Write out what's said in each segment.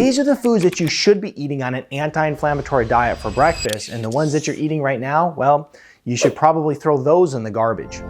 These are the foods that you should be eating on an anti-inflammatory diet for breakfast, and the ones that you're eating right now, well, you should probably throw those in the garbage.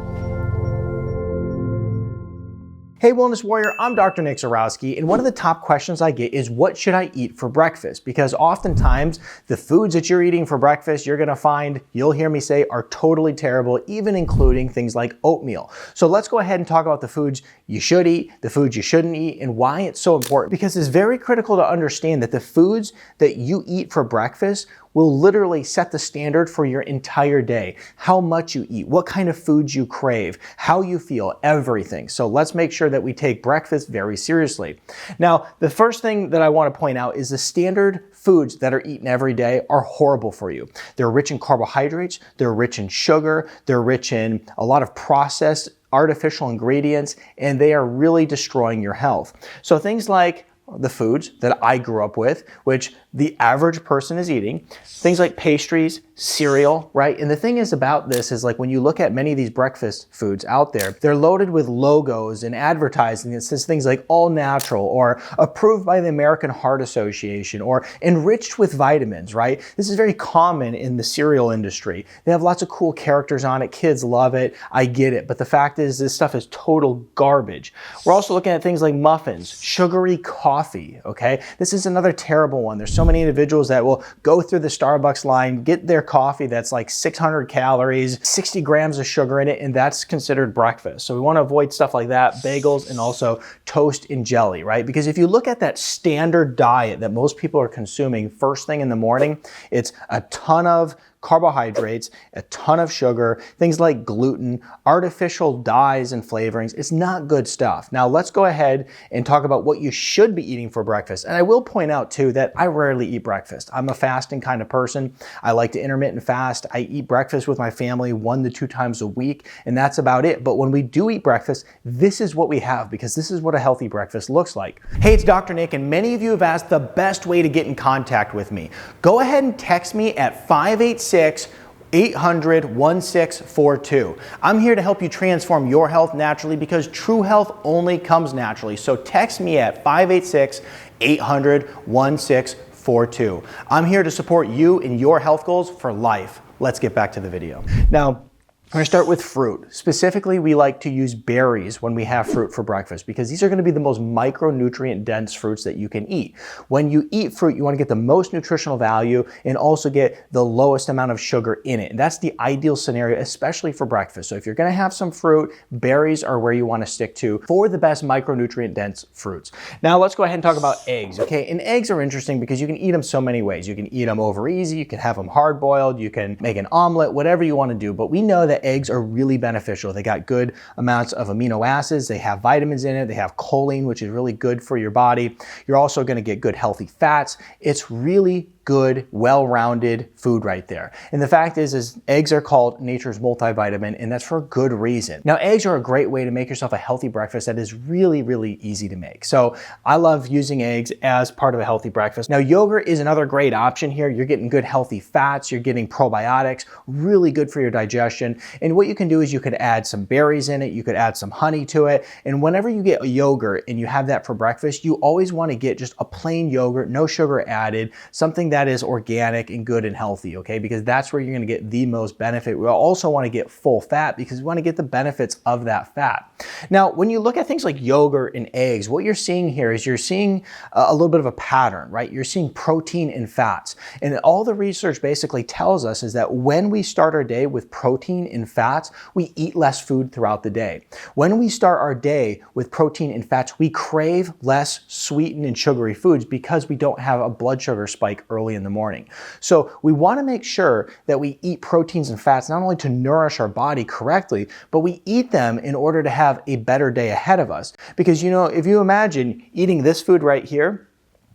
Hey Wellness Warrior, I'm Dr. Nick Zyrowski, and one of the top questions I get is what should I eat for breakfast? Because oftentimes the foods that you're eating for breakfast, you're gonna find, you'll hear me say, are totally terrible, even including things like oatmeal. So let's go ahead and talk about the foods you should eat, the foods you shouldn't eat, and why it's so important. Because it's very critical to understand that the foods that you eat for breakfast will literally set the standard for your entire day. How much you eat, what kind of foods you crave, how you feel, everything. So let's make sure that we take breakfast very seriously. Now, the first thing that I want to point out is the standard foods that are eaten every day are horrible for you. They're rich in carbohydrates, they're rich in sugar, they're rich in a lot of processed artificial ingredients, and they are really destroying your health. So things like the foods that I grew up with, which the average person is eating, things like pastries, cereal, right? And the thing is about this is like when you look at many of these breakfast foods out there, they're loaded with logos and advertising that says things like all natural or approved by the American Heart Association or enriched with vitamins, right? This is very common in the cereal industry. They have lots of cool characters on it. Kids love it. I get it. But the fact is this stuff is total garbage. We're also looking at things like muffins, sugary coffee, okay? This is another terrible one. There's so many individuals that will go through the Starbucks line, get their coffee that's like 600 calories, 60 grams of sugar in it, and that's considered breakfast. So we want to avoid stuff like that, bagels, and also toast and jelly, right? Because if you look at that standard diet that most people are consuming first thing in the morning, it's a ton of carbohydrates, a ton of sugar, things like gluten, artificial dyes and flavorings. It's not good stuff. Now let's go ahead and talk about what you should be eating for breakfast. And I will point out too that I rarely eat breakfast. I'm a fasting kind of person. I like to intermittent fast. I eat breakfast with my family 1 to 2 times a week, and that's about it. But when we do eat breakfast, this is what we have because this is what a healthy breakfast looks like. Hey, it's Dr. Nick, and many of you have asked the best way to get in contact with me. Go ahead and text me at 586-800-1642. I'm here to help you transform your health naturally because true health only comes naturally. So text me at 586-800-1642. I'm here to support you in your health goals for life. Let's get back to the video. Now, we're going to start with fruit. Specifically, we like to use berries when we have fruit for breakfast because these are going to be the most micronutrient dense fruits that you can eat. When you eat fruit, you want to get the most nutritional value and also get the lowest amount of sugar in it. And that's the ideal scenario, especially for breakfast. So if you're going to have some fruit, berries are where you want to stick to for the best micronutrient dense fruits. Now let's go ahead and talk about eggs, okay? And eggs are interesting because you can eat them so many ways. You can eat them over easy, you can have them hard boiled, you can make an omelet, whatever you want to do. But we know that eggs are really beneficial. They got good amounts of amino acids, they have vitamins in it, they have choline, which is really good for your body. You're also going to get good healthy fats. It's really good, well-rounded food right there. And the fact is eggs are called nature's multivitamin, and that's for a good reason. Now, eggs are a great way to make yourself a healthy breakfast that is really, really easy to make. So I love using eggs as part of a healthy breakfast. Now, yogurt is another great option here. You're getting good healthy fats, you're getting probiotics, really good for your digestion. And what you can do is you could add some berries in it, you could add some honey to it. And whenever you get a yogurt and you have that for breakfast, you always want to get just a plain yogurt, no sugar added, something that is organic and good and healthy, okay? Because that's where you're going to get the most benefit. We also want to get full fat because we want to get the benefits of that fat. Now, when you look at things like yogurt and eggs, what you're seeing here is you're seeing a little bit of a pattern, right? You're seeing protein and fats. And all the research basically tells us is that when we start our day with protein and fats, we eat less food throughout the day. When we start our day with protein and fats, we crave less sweetened and sugary foods because we don't have a blood sugar spike early in the morning. So we want to make sure that we eat proteins and fats not only to nourish our body correctly, but we eat them in order to have a better day ahead of us. Because, you know, if you imagine eating this food right here,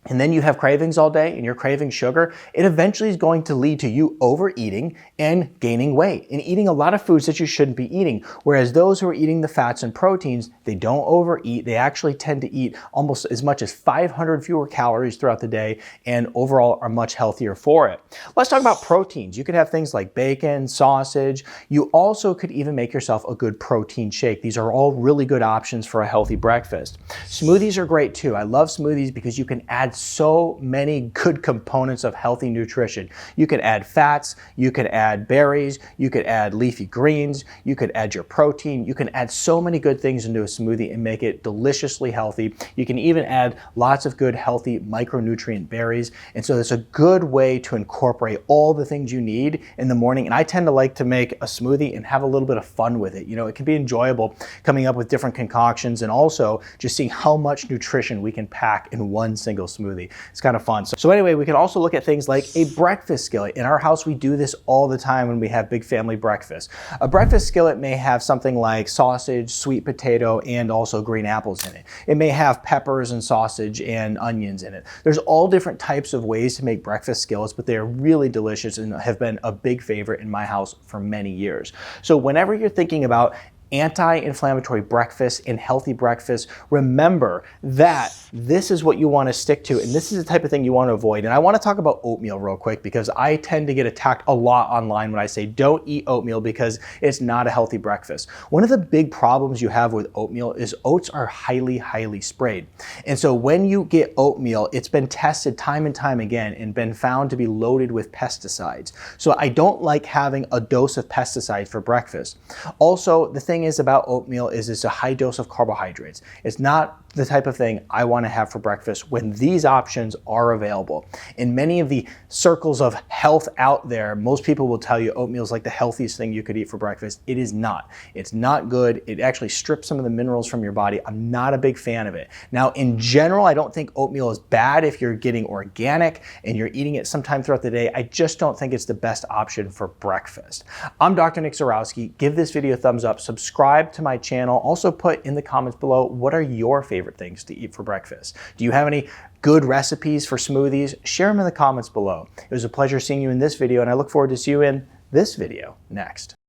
and then you have cravings all day and you're craving sugar, it eventually is going to lead to you overeating and gaining weight and eating a lot of foods that you shouldn't be eating. Whereas those who are eating the fats and proteins, they don't overeat. They actually tend to eat almost as much as 500 fewer calories throughout the day and overall are much healthier for it. Let's talk about proteins. You could have things like bacon, sausage. You also could even make yourself a good protein shake. These are all really good options for a healthy breakfast. Smoothies are great too. I love smoothies because you can add add so many good components of healthy nutrition. You could add fats, you could add berries, you could add leafy greens, you could add your protein. You can add so many good things into a smoothie and make it deliciously healthy. You can even add lots of good healthy micronutrient berries. And so it's a good way to incorporate all the things you need in the morning. And I tend to like to make a smoothie and have a little bit of fun with it. You know, it can be enjoyable coming up with different concoctions and also just seeing how much nutrition we can pack in one single smoothie. It's kind of fun. So anyway, we can also look at things like a breakfast skillet. In our house, we do this all the time when we have big family breakfast. A breakfast skillet may have something like sausage, sweet potato, and also green apples in it. It may have peppers and sausage and onions in it. There's all different types of ways to make breakfast skillets, but they're really delicious and have been a big favorite in my house for many years. So whenever you're thinking about anti-inflammatory breakfast and healthy breakfast, remember that this is what you want to stick to, and this is the type of thing you want to avoid. And I want to talk about oatmeal real quick because I tend to get attacked a lot online when I say don't eat oatmeal because it's not a healthy breakfast. One of the big problems you have with oatmeal is oats are highly sprayed. And so when you get oatmeal, it's been tested time and time again and been found to be loaded with pesticides. So I don't like having a dose of pesticides for breakfast. Also, the thing is about oatmeal is it's a high dose of carbohydrates. It's not the type of thing I want to have for breakfast when these options are available. In many of the circles of health out there, most people will tell you oatmeal is like the healthiest thing you could eat for breakfast. It is not. It's not good. It actually strips some of the minerals from your body. I'm not a big fan of it. Now, in general, I don't think oatmeal is bad if you're getting organic and you're eating it sometime throughout the day. I just don't think it's the best option for breakfast. I'm Dr. Nick Zyrowski. Give this video a thumbs up. Subscribe to my channel. Also put in the comments below, what are your favorite things to eat for breakfast? Do you have any good recipes for smoothies? Share them in the comments below. It was a pleasure seeing you in this video, and I look forward to seeing you in this video next.